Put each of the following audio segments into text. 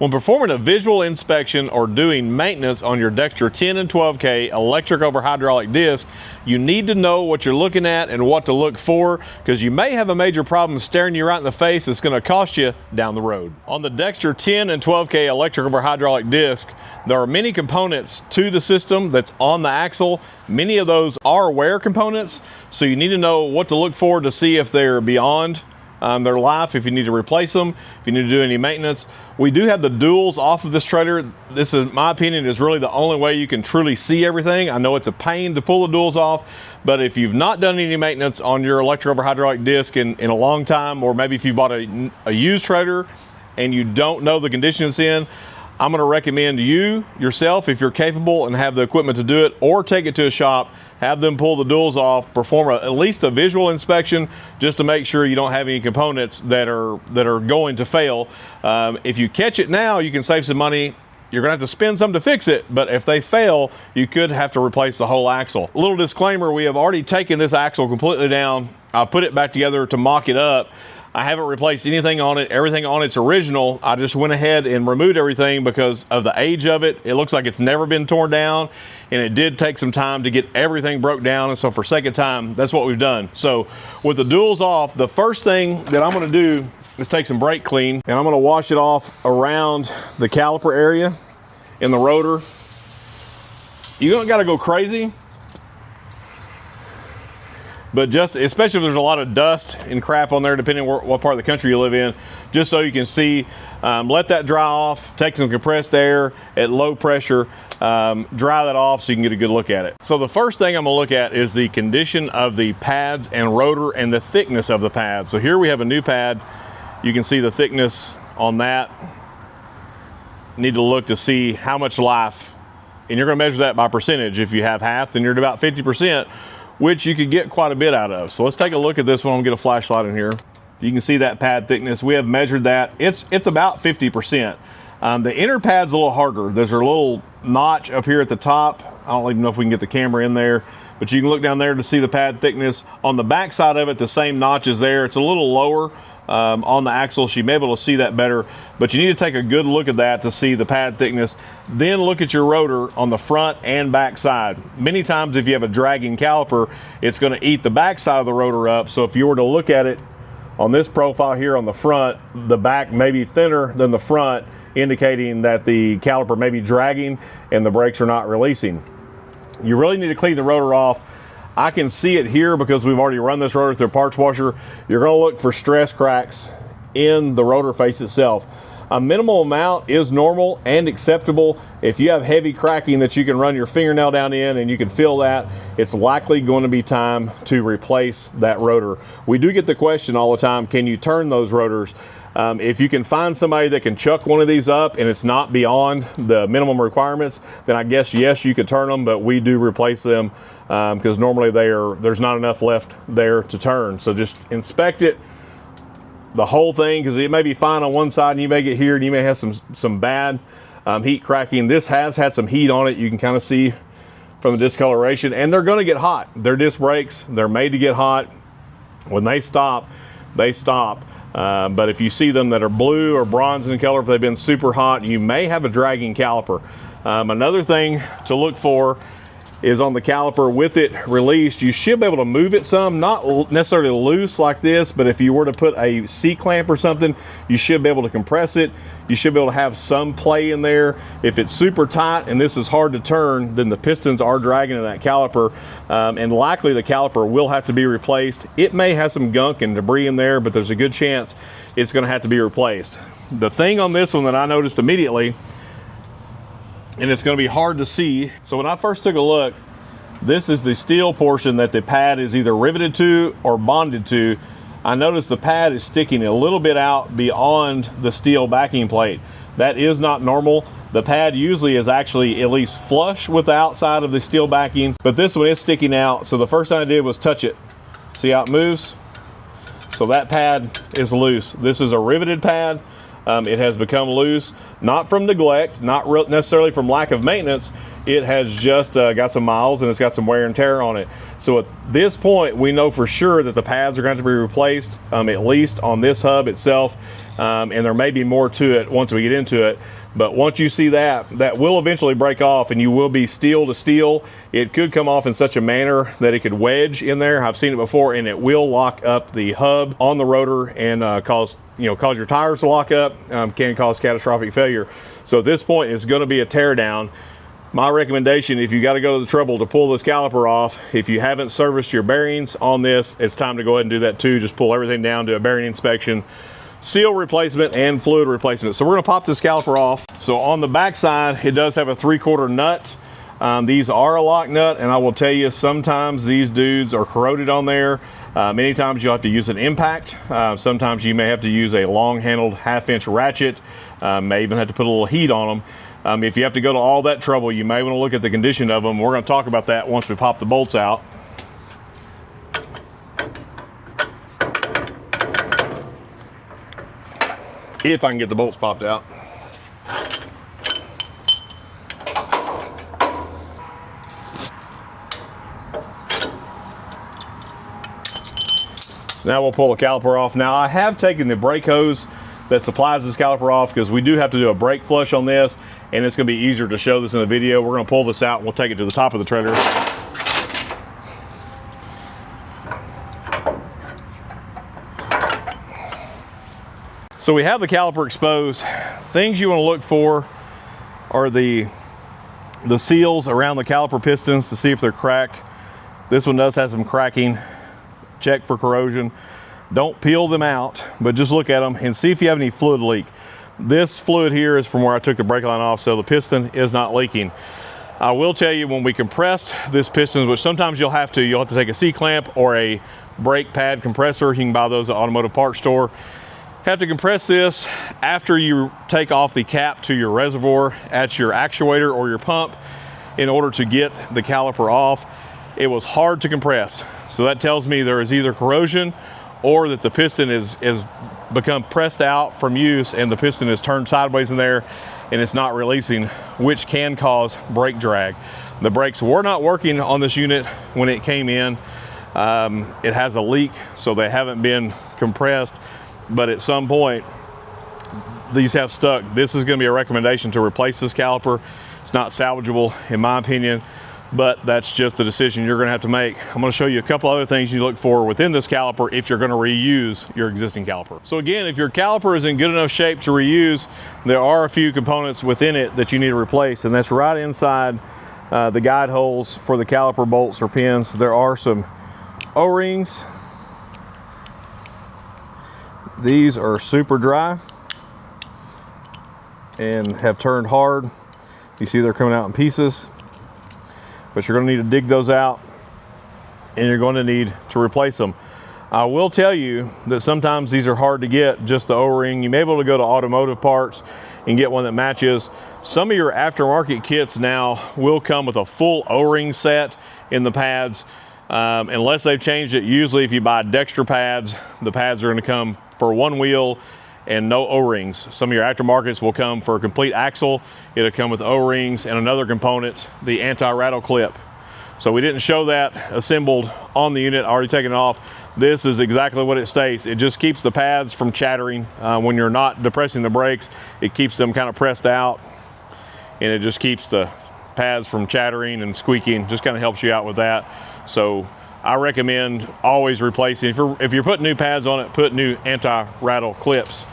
When performing a visual inspection or doing maintenance on your Dexter 10 and 12K electric over hydraulic disc, you need to know what you're looking at and what to look for, because you may have a major problem staring you right in the face that's going to cost you down the road. On the Dexter 10 and 12K electric over hydraulic disc, there are many components to the system that's on the axle. Many of those are wear components, so you need to know what to look for to see if they're beyond their life, if you need to replace them, if you need to do any maintenance. We do have the duals off of this trailer. This, in my opinion, is really the only way you can truly see everything. I know it's a pain to pull the duals off, but if you've not done any maintenance on your electric over hydraulic disc in a long time, or maybe if you bought a used trailer and you don't know the condition it's in, I'm going to recommend you yourself, if you're capable and have the equipment to do it, or take it to a shop, have them pull the duals off, perform at least a visual inspection just to make sure you don't have any components that are going to fail. If you catch it now, you can save some money. You're gonna have to spend some to fix it, but if they fail, you could have to replace the whole axle. Little disclaimer, we have already taken this axle completely down. I put it back together to mock it up. I haven't replaced anything on it. Everything on it's original. I just went ahead and removed everything because of the age of it. It looks like it's never been torn down, and it did take some time to get everything broke down, and so for sake of time, that's what we've done. So with the duals off, the first thing that I'm gonna do is take some brake clean, and I'm gonna wash it off around the caliper area in the rotor. You don't gotta go crazy, but just, especially if there's a lot of dust and crap on there, depending on what part of the country you live in, just so you can see, let that dry off, take some compressed air at low pressure, dry that off so you can get a good look at it. So the first thing I'm gonna look at is the condition of the pads and rotor and the thickness of the pad. So here we have a new pad. You can see the thickness on that. Need to look to see how much life, and you're gonna measure that by percentage. If you have half, then you're at about 50%, which you could get quite a bit out of. So let's take a look at this one. I'm gonna get a flashlight in here. You can see that pad thickness. We have measured that. It's about 50%. The inner pad's a little harder. There's a little notch up here at the top. I don't even know if we can get the camera in there, but you can look down there to see the pad thickness. On the back side of it, the same notch is there. It's a little lower on the axle, so you may be able to see that better, but you need to take a good look at that to see the pad thickness. Then look at your rotor on the front and back side. Many times if you have a dragging caliper, it's going to eat the back side of the rotor up. So if you were to look at it on this profile here on the front, the back may be thinner than the front, indicating that the caliper may be dragging and the brakes are not releasing. You really need to clean the rotor off. I can see it here because we've already run this rotor through a parts washer. You're going to look for stress cracks in the rotor face itself. A minimal amount is normal and acceptable. If you have heavy cracking that you can run your fingernail down in and you can feel that, it's likely going to be time to replace that rotor. We do get the question all the time, can you turn those rotors? If you can find somebody that can chuck one of these up and it's not beyond the minimum requirements, then I guess yes, you could turn them, but we do replace them because normally there's not enough left there to turn. So just inspect it, the whole thing, because it may be fine on one side and you may get here and you may have some bad heat cracking. This has had some heat on it. You can kind of see from the discoloration, and they're going to get hot. They're disc brakes. They're made to get hot. When they stop, they stop. But if you see them that are blue or bronze in color, if they've been super hot, you may have a dragging caliper. Another thing to look for is on the caliper, with it released, you should be able to move it some, not necessarily loose like this, but if you were to put a C-clamp or something, you should be able to compress it. You should be able to have some play in there. If it's super tight and this is hard to turn, then the pistons are dragging in that caliper, and likely the caliper will have to be replaced. It may have some gunk and debris in there, but there's a good chance it's going to have to be replaced. The thing on this one that I noticed immediately, and it's going to be hard to see. So when I first took a look, this is the steel portion that the pad is either riveted to or bonded to. I noticed the pad is sticking a little bit out beyond the steel backing plate. That is not normal. The pad usually is actually at least flush with the outside of the steel backing, but this one is sticking out. So the first thing I did was touch it. See how it moves? So that pad is loose. This is a riveted pad. It has become loose, not from neglect, not necessarily from lack of maintenance. It has just got some miles and it's got some wear and tear on it. So at this point, we know for sure that the pads are going to be replaced, at least on this hub itself. and there may be more to it once we get into it. But once you see that, that will eventually break off, and you will be steel to steel. It could come off in such a manner that it could wedge in there. I've seen it before, and it will lock up the hub on the rotor and cause your tires to lock up. Can cause catastrophic failure. So at this point, it's going to be a tear down. My recommendation, if you got to go to the trouble to pull this caliper off, if you haven't serviced your bearings on this, it's time to go ahead and do that too. Just pull everything down, do a bearing inspection, seal replacement, and fluid replacement. So we're going to pop this caliper off. So on the back side, it does have a 3/4 nut. These are a lock nut, and I will tell you, sometimes these dudes are corroded on there. Many times you'll have to use an impact. Sometimes you may have to use a long-handled 1/2-inch ratchet. May even have to put a little heat on them. If you have to go to all that trouble, you may want to look at the condition of them. We're going to talk about that once we pop the bolts out. If I can get the bolts popped out. So now we'll pull the caliper off. Now I have taken the brake hose that supplies this caliper off, because we do have to do a brake flush on this, and it's going to be easier to show this in the video. We're going to pull this out and we'll take it to the top of the trailer. So we have the caliper exposed. Things you want to look for are the seals around the caliper pistons to see if they're cracked. This one does have some cracking. Check for corrosion. Don't peel them out, but just look at them and see if you have any fluid leak. This fluid here is from where I took the brake line off, so the piston is not leaking. I will tell you, when we compress this piston, which sometimes you'll have to take a C-clamp or a brake pad compressor. You can buy those at automotive parts store. Have to compress this after you take off the cap to your reservoir at your actuator or your pump in order to get the caliper off. It was hard to compress, so that tells me there is either corrosion or that the piston is become pressed out from use and the piston is turned sideways in there and it's not releasing, which can cause brake drag. The brakes were not working on this unit when it came in. It has a leak, so they haven't been compressed, but at some point these have stuck. This is going to be a recommendation to replace this caliper. It's not salvageable in my opinion, but that's just the decision you're going to have to make. I'm going to show you a couple other things you look for within this caliper if you're going to reuse your existing caliper. So again, if your caliper is in good enough shape to reuse, there are a few components within it that you need to replace, and that's right inside the guide holes for the caliper bolts or pins. There are some O-rings. These are super dry and have turned hard. You see they're coming out in pieces. But you're going to need to dig those out, and you're going to need to replace them. I will tell you that sometimes these are hard to get, just the O-ring. You may be able to go to automotive parts and get one that matches. Some of your aftermarket kits now will come with a full O-ring set in the pads. Unless they've changed it, usually if you buy Dexter pads, the pads are going to come for one wheel and no O-rings. Some of your aftermarkets will come for a complete axle. It'll come with O-rings and another component, the anti-rattle clip. So we didn't show that assembled on the unit, already taken it off. This is exactly what it states. It just keeps the pads from chattering. When you're not depressing the brakes, it keeps them kind of pressed out, and it just keeps the pads from chattering and squeaking. Just kind of helps you out with that. So I recommend always replacing. If you're putting new pads on it, put new anti-rattle clips.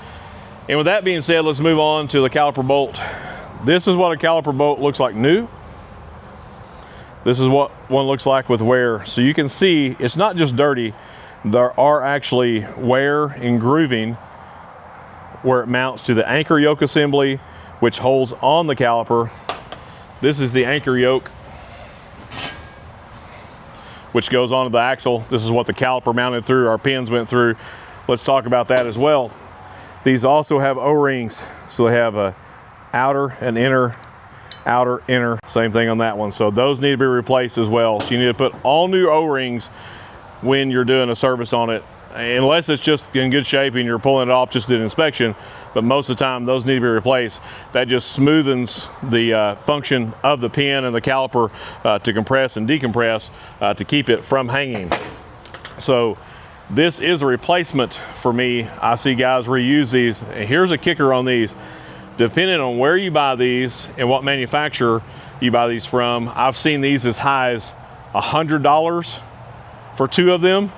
And with that being said, let's move on to the caliper bolt. This is what a caliper bolt looks like new. This is what one looks like with wear. So you can see it's not just dirty. There are actually wear and grooving where it mounts to the anchor yoke assembly, which holds on the caliper. This is the anchor yoke, which goes onto the axle. This is what the caliper mounted through, our pins went through. Let's talk about that as well. These also have O-rings, so they have a outer and inner, outer, inner, same thing on that one. So those need to be replaced as well. So you need to put all new O-rings when you're doing a service on it, unless it's just in good shape and you're pulling it off just to do an inspection. But most of the time those need to be replaced. That just smoothens the function of the pin and the caliper to compress and decompress to keep it from hanging. So This is a replacement for me. I see guys reuse these. And here's a kicker on these. Depending on where you buy these and what manufacturer you buy these from, I've seen these as high as $100 for 2 of them.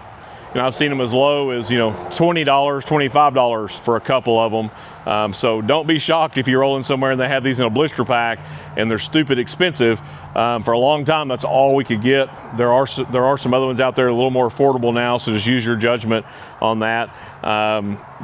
And I've seen them as low as, $20, $25 for a couple of them. So don't be shocked if you're rolling somewhere and they have these in a blister pack and they're stupid expensive. For a long time, that's all we could get. There are some other ones out there a little more affordable now, so just use your judgment on that.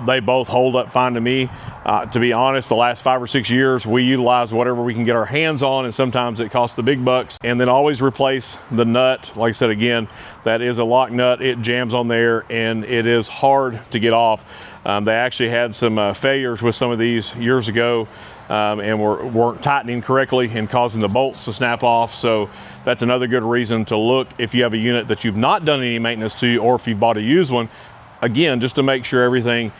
They both hold up fine to me. To be honest, the last 5 or 6 years, we utilize whatever we can get our hands on, and sometimes it costs the big bucks. And then always replace the nut. Like I said, again, that is a lock nut. It jams on there, and it is hard to get off. They actually had some failures with some of these years ago, and weren't tightening correctly and causing the bolts to snap off. So that's another good reason to look if you have a unit that you've not done any maintenance to, or if you've bought a used one, again, just to make sure everything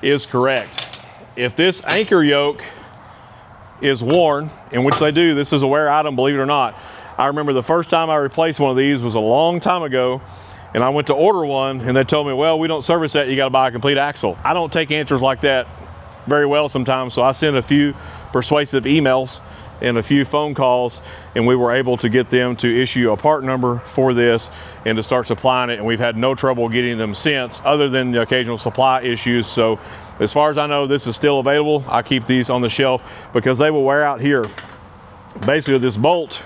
is correct. If this anchor yoke is worn, in which they do, this is a wear item, believe it or not. I remember the first time I replaced one of these was a long time ago, and I went to order one and they told me, well, we don't service that, you got to buy a complete axle. I don't take answers like that very well sometimes, so I sent a few persuasive emails and a few phone calls, and we were able to get them to issue a part number for this and to start supplying it, and we've had no trouble getting them since, other than the occasional supply issues. So as far as I know, this is still available. I keep these on the shelf because they will wear out here. Basically, this bolt,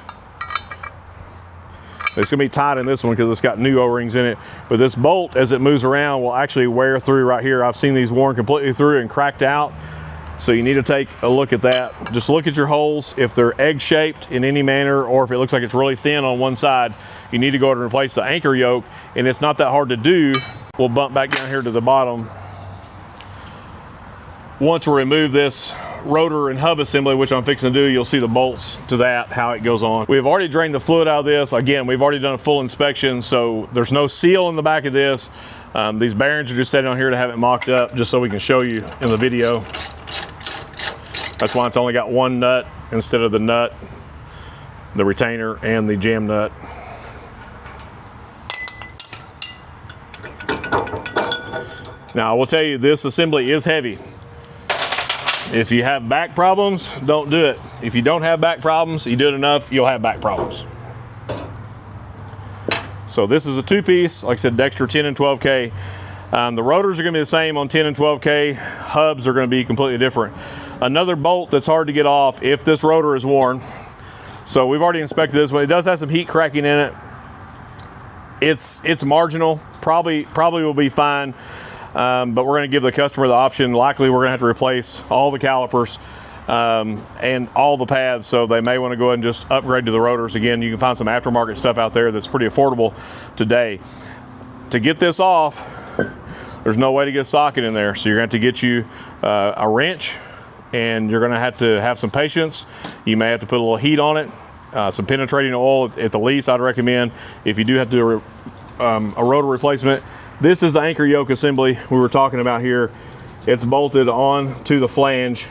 it's gonna be tight in this one because it's got new O-rings in it, but this bolt, as it moves around, will actually wear through right here. I've seen these worn completely through and cracked out. So you need to take a look at that. Just look at your holes. If they're egg-shaped in any manner, or if it looks like it's really thin on one side, you need to go ahead and replace the anchor yoke, and it's not that hard to do. We'll bump back down here to the bottom. Once we remove this rotor and hub assembly, which I'm fixing to do, you'll see the bolts to that, how it goes on. We've already drained the fluid out of this. Again, we've already done a full inspection, so there's no seal in the back of this. These bearings are just sitting on here to have it mocked up, just so we can show you in the video. That's why it's only got one nut instead of the nut, the retainer, and the jam nut. Now, I will tell you, this assembly is heavy. If you have back problems, don't do it. If you don't have back problems, you do it enough, you'll have back problems. So this is a 2-piece, like I said, Dexter 10 and 12K. The rotors are gonna be the same on 10 and 12K. Hubs are gonna be completely different. Another bolt that's hard to get off if this rotor is worn. So we've already inspected this one. It does have some heat cracking in it. It's marginal, probably will be fine. But we're gonna give the customer the option. Likely we're gonna have to replace all the calipers and all the pads, so they may wanna go ahead and just upgrade to the rotors. Again, you can find some aftermarket stuff out there that's pretty affordable today. To get this off, there's no way to get a socket in there, so you're gonna have to get you a wrench, and you're gonna have to have some patience. You may have to put a little heat on it, some penetrating oil at the least, I'd recommend, if you do have to do a rotor replacement. This is the anchor yoke assembly we were talking about here. It's bolted on to the flange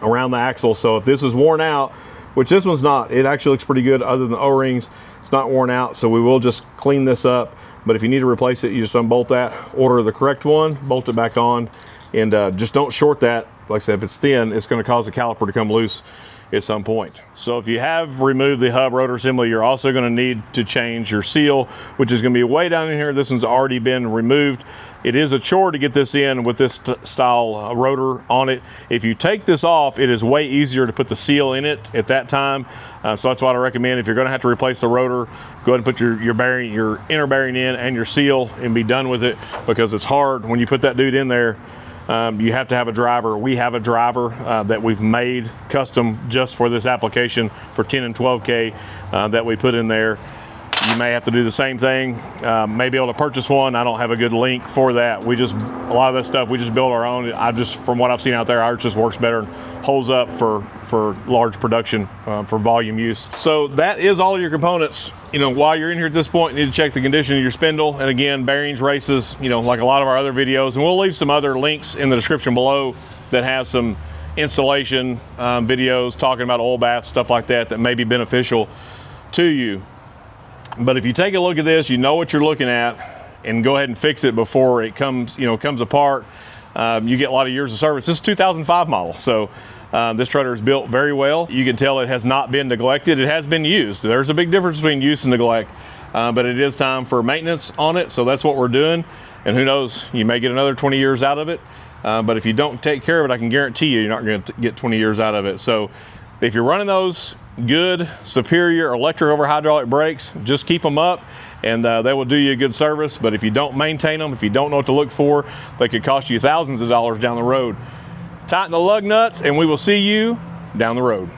around the axle. So if this is worn out, which this one's not, it actually looks pretty good other than the O-rings, it's not worn out, so we will just clean this up. But if you need to replace it, you just unbolt that, order the correct one, bolt it back on, and just don't short that. Like I said, if it's thin, it's gonna cause the caliper to come loose at some point. So if you have removed the hub rotor assembly, you're also gonna need to change your seal, which is gonna be way down in here. This one's already been removed. It is a chore to get this in with this style rotor on it. If you take this off, it is way easier to put the seal in it at that time. So that's what I recommend. If you're gonna have to replace the rotor, go ahead and put your bearing, your inner bearing in and your seal, and be done with it, because it's hard when you put that dude in there. You have to have a driver. We have a driver that we've made custom just for this application for 10 and 12K that we put in there. You may have to do the same thing. May be able to purchase one. I don't have a good link for that. A lot of that stuff, we just build our own. From what I've seen out there, ours just works better and holds up for large production, for volume use. So that is all your components. While you're in here at this point, you need to check the condition of your spindle. And again, bearings, races, like a lot of our other videos. And we'll leave some other links in the description below that has some installation videos talking about oil baths, stuff like that may be beneficial to you. But if you take a look at this, you know what you're looking at, and go ahead and fix it before it comes apart. You get a lot of years of service. This is a 2005 model, so this trailer is built very well. You can tell it has not been neglected. It has been used. There's a big difference between use and neglect, but it is time for maintenance on it, so that's what we're doing. And who knows, you may get another 20 years out of it, but if you don't take care of it, I can guarantee you're not going to get 20 years out of it. So if you're running those good, superior electric over hydraulic brakes, just keep them up, and they will do you a good service. But if you don't maintain them, if you don't know what to look for, they could cost you thousands of dollars down the road. Tighten the lug nuts, and we will see you down the road.